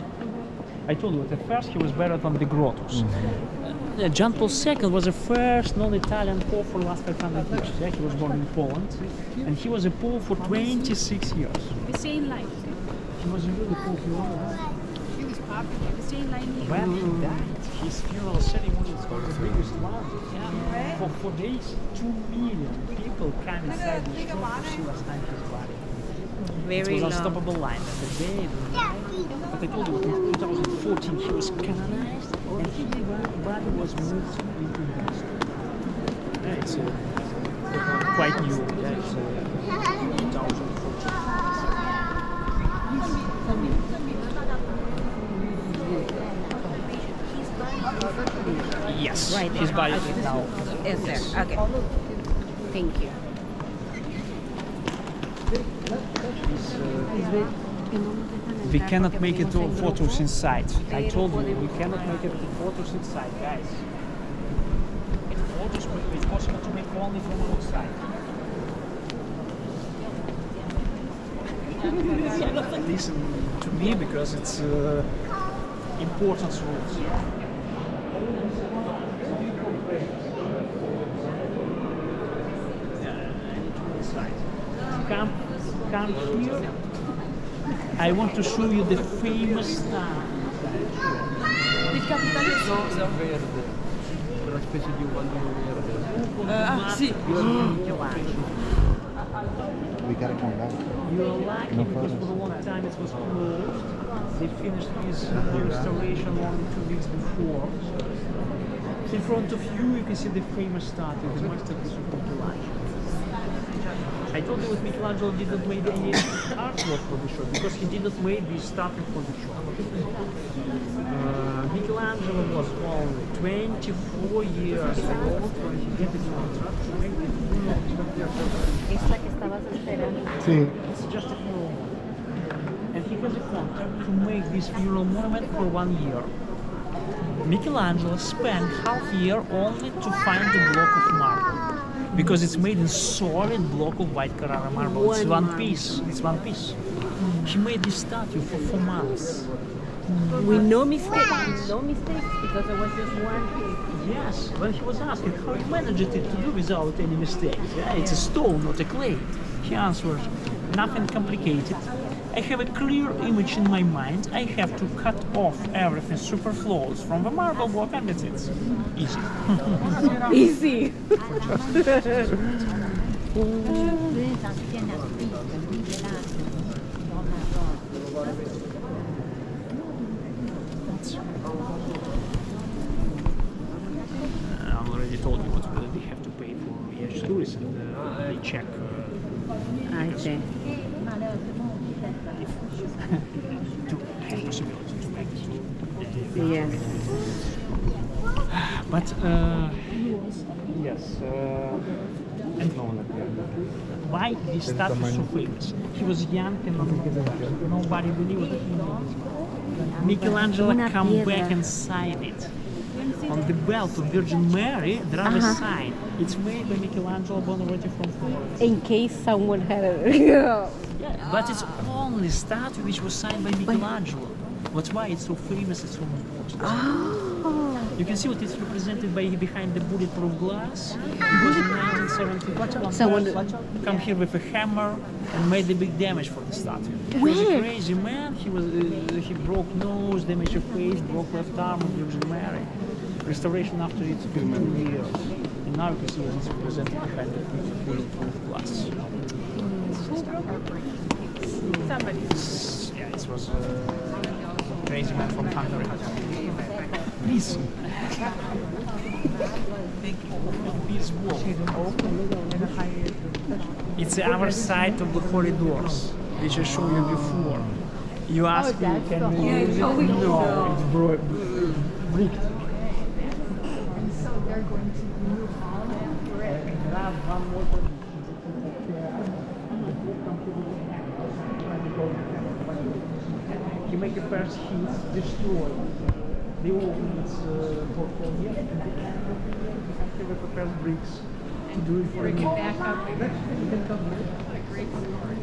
I told you, at first he was buried on the grottos. John Paul II was the first non-Italian pope for the last 500 years. Yeah? He was born in Poland, and he was a pope for 26 years. We stay in line. He was really pope. He was popular. We stay in line here. When he died, his funeral ceremony was the biggest one. Yeah. For 4 days, 2 million people came inside the church to see last time his body. Very It was long. unstoppable line. And the day, but I told you, in 2014 he was canonized, and his body was moved into the history. Yeah, it's quite new. Yeah, it's 2014. Yes, Right. his body is now. Is there? Okay. Thank you. We cannot make it all photos inside. I told you, we cannot make it photos inside, guys. Photos it's possible to make only from outside. Listen to me because it's important rules. Come here. I want to show you the famous town. Una specie di uguale verde. We gotta come back. You're lucky No because for a photos. long time it was closed. They finished this restoration only 2 weeks before. In front of you can see the famous statue, the masterpiece of Michelangelo. I told you that Michelangelo didn't make any artwork for the show because he didn't make this statue for the show. Michelangelo was only 24 years old when he did the contract to make this. Esta que estabas esperando. Sí. It's just a funeral monument. And he has a contract to make this funeral monument for 1 year. Michelangelo spent half year only to find the block of marble. Because it's made in solid block of white Carrara marble. It's one piece. It's one piece. He made this statue for 4 months. With no mistakes. No mistakes because there was just one thing. Yes, when he was asked how he managed it to do without any mistakes. Yeah, it's a stone, not a clay. He answered, nothing complicated. I have a clear image in my mind. I have to cut off everything superfluous from the marble block and that's it. Easy. Easy. I already told you what we have to pay for each tourist and they check I see. to have possibility to make it. Yes. But yes, and why this statue is so famous? He was young and nobody believed that he was. Michelangelo come back and signed it. On the belt of Virgin Mary, there are a sign. It's made by Michelangelo Buonarroti from Florence. In case someone had a... Yeah, but it's only statue which was signed by Michelangelo. That's why it's so famous, it's so important. You can see what is represented by behind the bulletproof glass. It was in 1971. Someone come here with a hammer and made a big damage for the statue. He was a crazy man. He was he broke nose, damaged face, broke left arm of Virgin Mary. Restoration after it took 2 years. And now you can see what is represented behind the bulletproof glass. Yeah, it was a crazy man from Hungary. Please. This wall. It's the other side of the corridors, which I showed you before. You asked me, can we use it? No, it's bricked. So they're going to move on and Grab one more. He make the first hit, destroy the openings portfolio, and he prepares bricks to do it for him. Back up. A great story.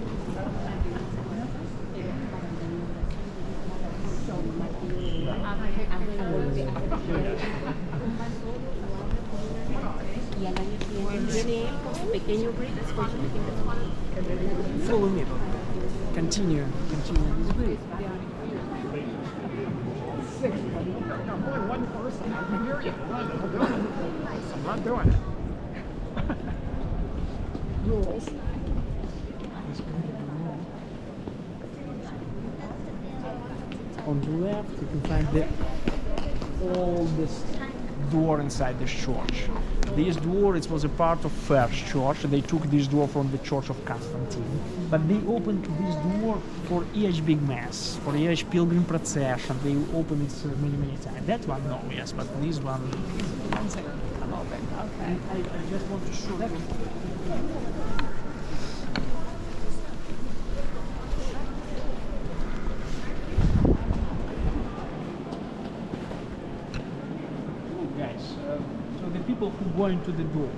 Y al año siguiente tiene pequeño break con su pequeño. Follow me. Continue. This way. I'm not doing it. Rules. On the left, you can find the oldest door inside this church. This door, it was a part of first church. They took this door from the Church of Constantine, but they opened this door for each big mass, for each pilgrim procession. They opened it many times. That one, no, yes, but this one. Okay. I just want to show you. Guys, so the people who go into the door,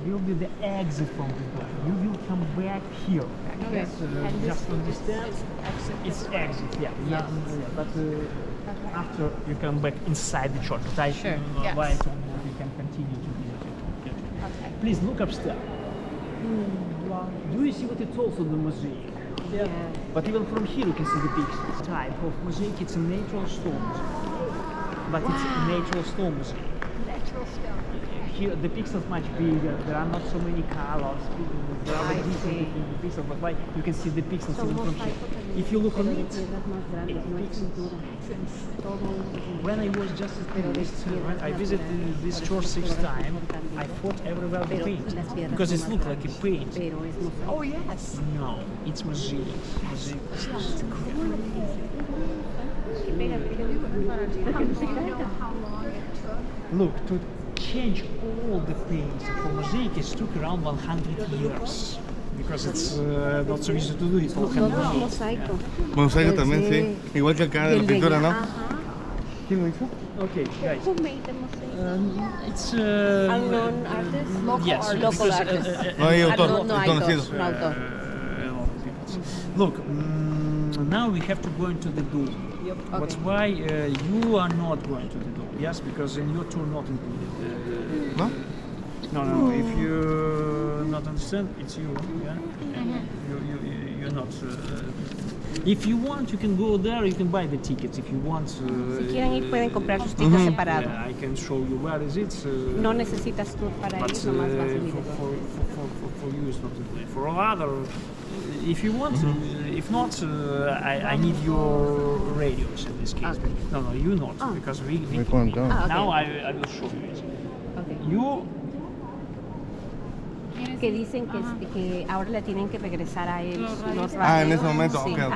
will be the exit from the door. You will come back here. Yes. Just understand, it's exit. Yeah. Yes. But after you come back inside the church, but I Sure, why yes. I told you you can continue to visit it. Okay. Please look upstairs. Do you see what it's also the mosaic? Yeah. But even from here you can see the pictures. Type of mosaic, it's a natural stone mosaic. But it's a natural stone mosaic. Natural stone. Here the pixels much bigger, there are not so many colors, there are I different see. between the pixels, but why you can see the pixels Son even from here. mosaico también, If you look on pero de it, piedras más grandes, no hay pintura. Todo when I was just a tourist, when I visited this church 6 times, I thought everywhere the Pero paint, las piedras because son it más looked like a grandes, paint. pero es mosaico. Oh yes. No, it's mosaic. Mosaic. How long it took? Look, to change all the paints for mosaic, it took around 100 years. Because it's not so easy to do it. All Todo es handmade. mosaico. Mosaico Desde también, sí. Igual que acá de la el pintura, ¿no? Ajá. ¿Quién lo hizo? Okay, guys. Who made the mosaic? It's Unknown artist? Local yes, artist. Local because, artist. No hay autor, no es hay conocido. autor, no autor. Look, now we have to go into the door. That's Okay. why you are not going to the door. Yes, because in your tour not included. ¿No? No. If you not understand, it's you. Yeah. You're not. If you want, you can go there. You can buy the tickets. If you want. Si quieren ir, pueden comprar sus tickets separados. Yeah, I can show you where is it. No necesitas tour para But ir, nomás vas a ir. for you it's not included. For all other, if you want, if not, I need your radios in this case. Okay. No, you not, Oh. because we can't go. Ah, okay. now I will show you it. Okay. You Que dicen que ahora le tienen que regresar a él los Ah, en radios. ese momento, Sí. ok, ok.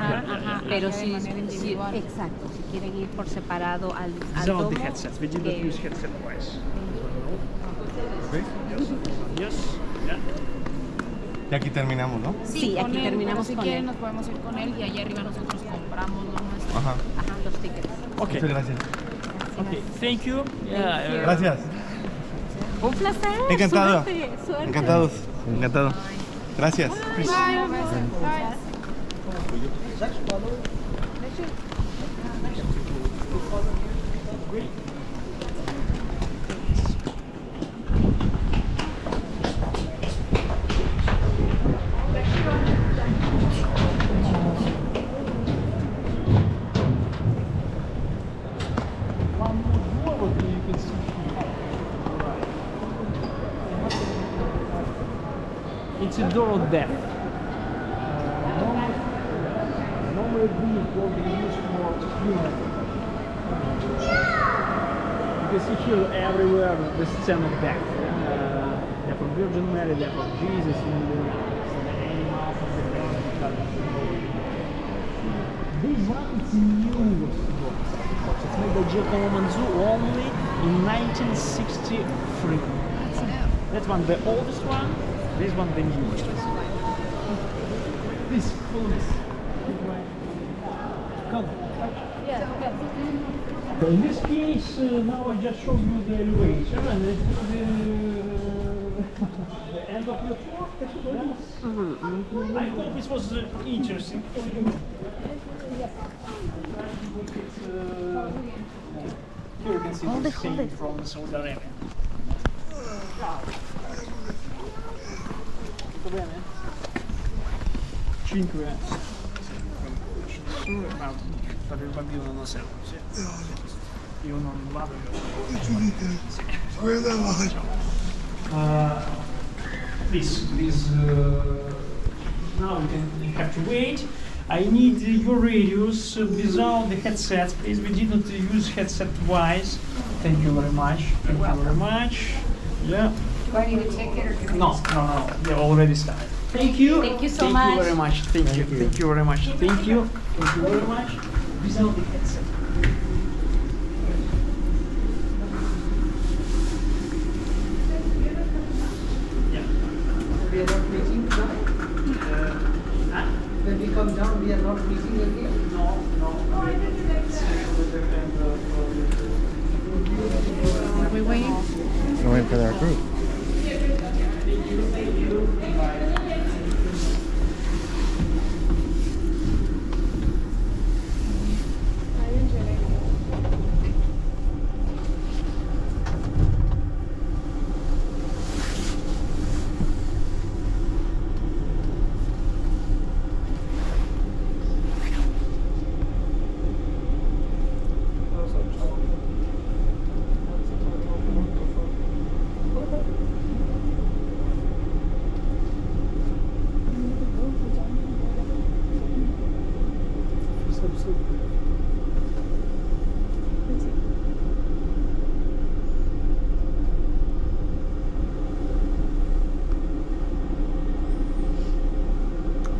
Pero sí, exacto, si quieren ir por separado al these are the domo, headsets. We did not que- use headset twice. ¿Sí? Yes. Yeah. Y aquí terminamos, ¿no? Sí, con aquí él, terminamos pero si con quieren él. nos podemos ir con él y allá arriba nosotros compramos lo nuestro. Ajá. Ajá, los tickets. Okay. Muchas gracias. Okay. Thank you. Yeah. Gracias. Un placer. Encantado. Suerte. Encantados. Encantado. Gracias. Bye. Bye. One more door that you can see here. It's a door of death. Normally these will be used for funeral. You can see here everywhere the scene of death. Death of Virgin Mary, death of Jesus, and the animals of the God. This one is newest door. It's made by Giacomo Manzu only in 1963. That one the oldest one, this one the newest one. Please follow me. Come. In this case, now I just showed you the elevation and the end of your tour. I hope it was interesting for you. Here you can see the scene from Saudi Arabia. Tutto bene? 5 ma per il bambino non serve. Io non vado. Please, now you have to wait. I need your radios without the headset. Please, we did not use headset twice. Thank you very much. Thank you very much. Yeah. Do I need a ticket or can No. They already started. Thank you. Thank you so Thank much. you very much. Thank you. Thank you very much. Thank you. Thank you very much. Without the headset. Yeah. We are not meeting now. When we come down, we are not meeting again. No. Are we waiting? We're waiting for our group.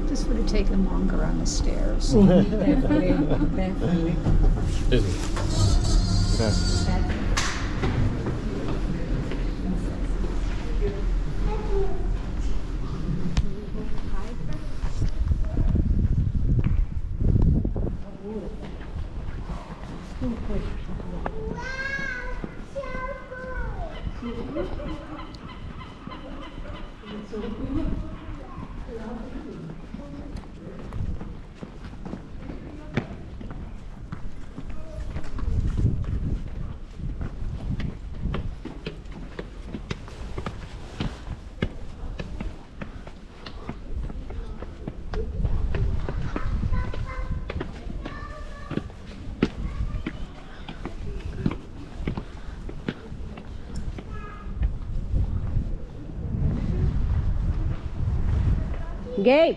This would have taken longer on the stairs. Definitely. Yes. Gabe.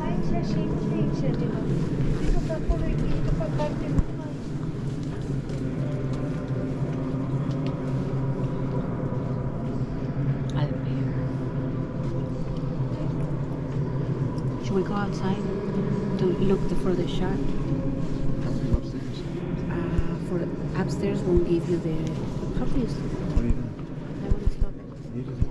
Aici și aici, de la. Uite pe acolo, uite pe carte. Should we go outside to look for the shark? Upstairs. For upstairs won't give you the copies. What do you know? I want to stop it. You just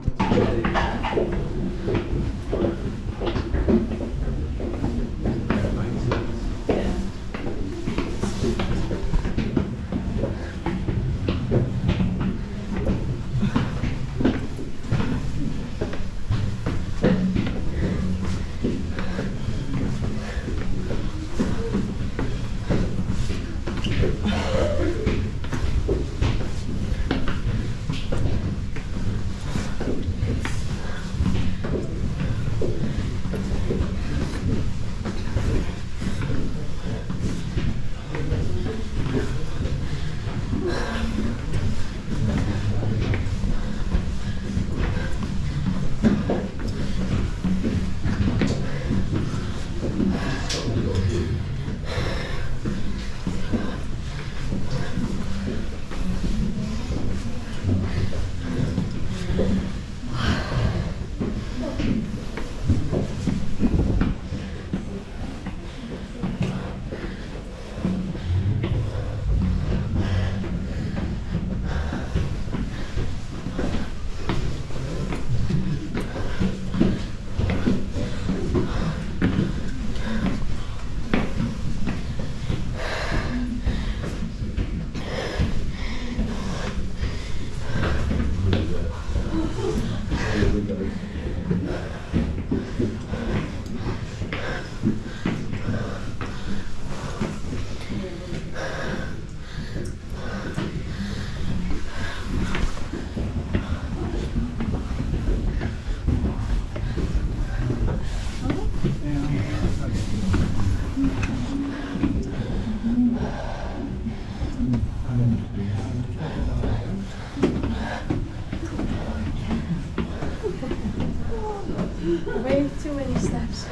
Way too many steps.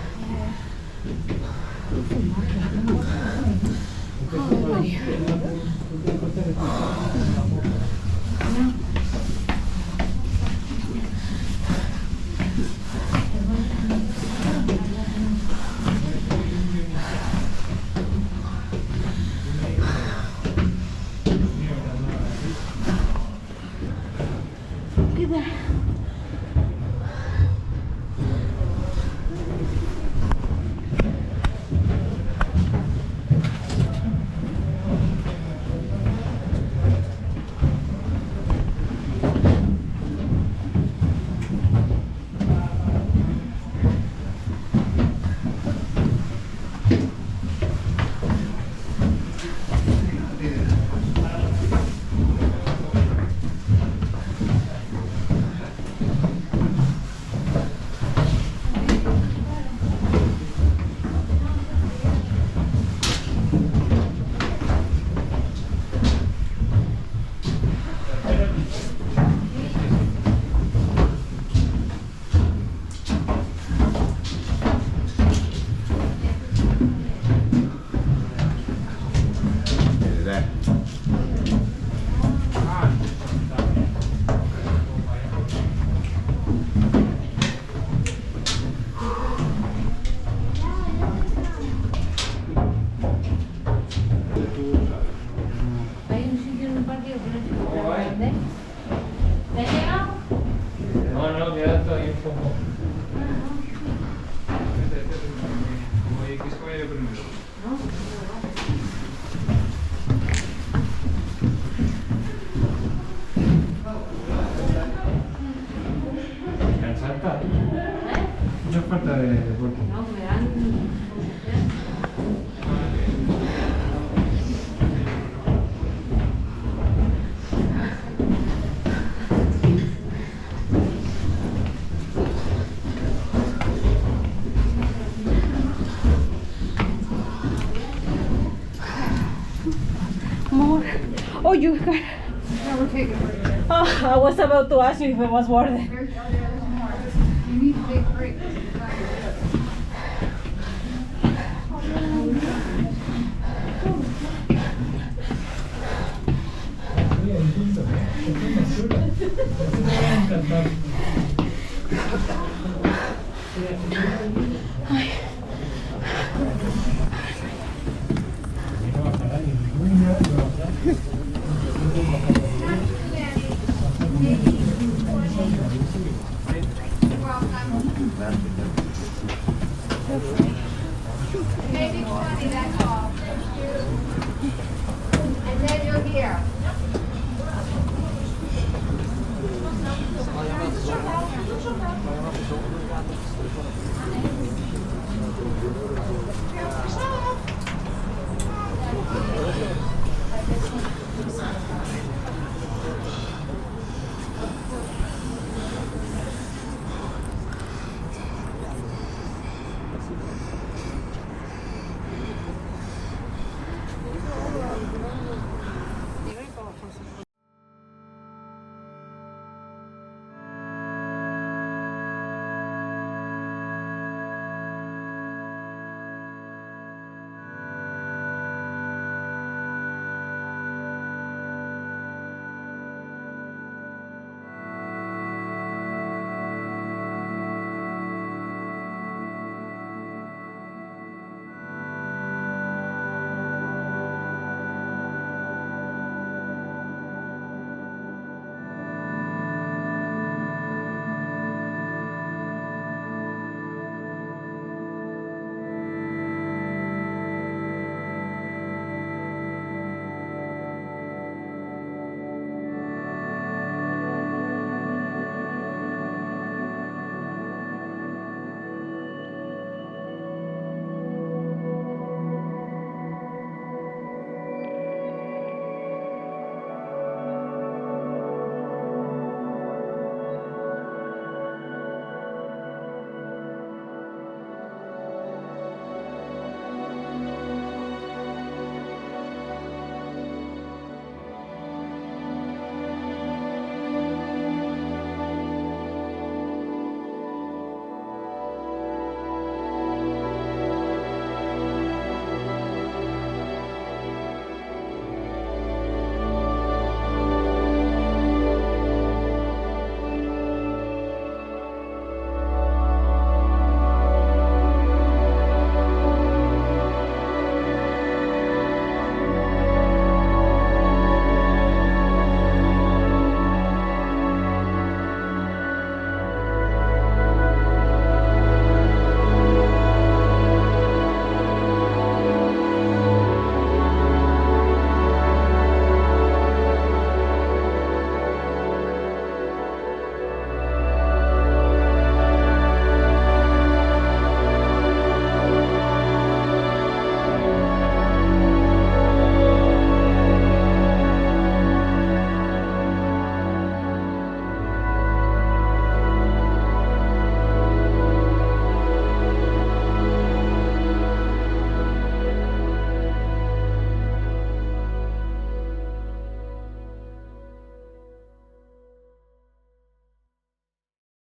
Hay un sitio en un parque que no se puede vender. ¿Te ha llegado? No, no, queda todavía un poco. ¿Cansata? Mucha falta de deporte. No, me dan. More. Oh, you got. Oh, I was about to ask you if it was worth it. You need a big break. Maybe 20, that's all. And then you're here.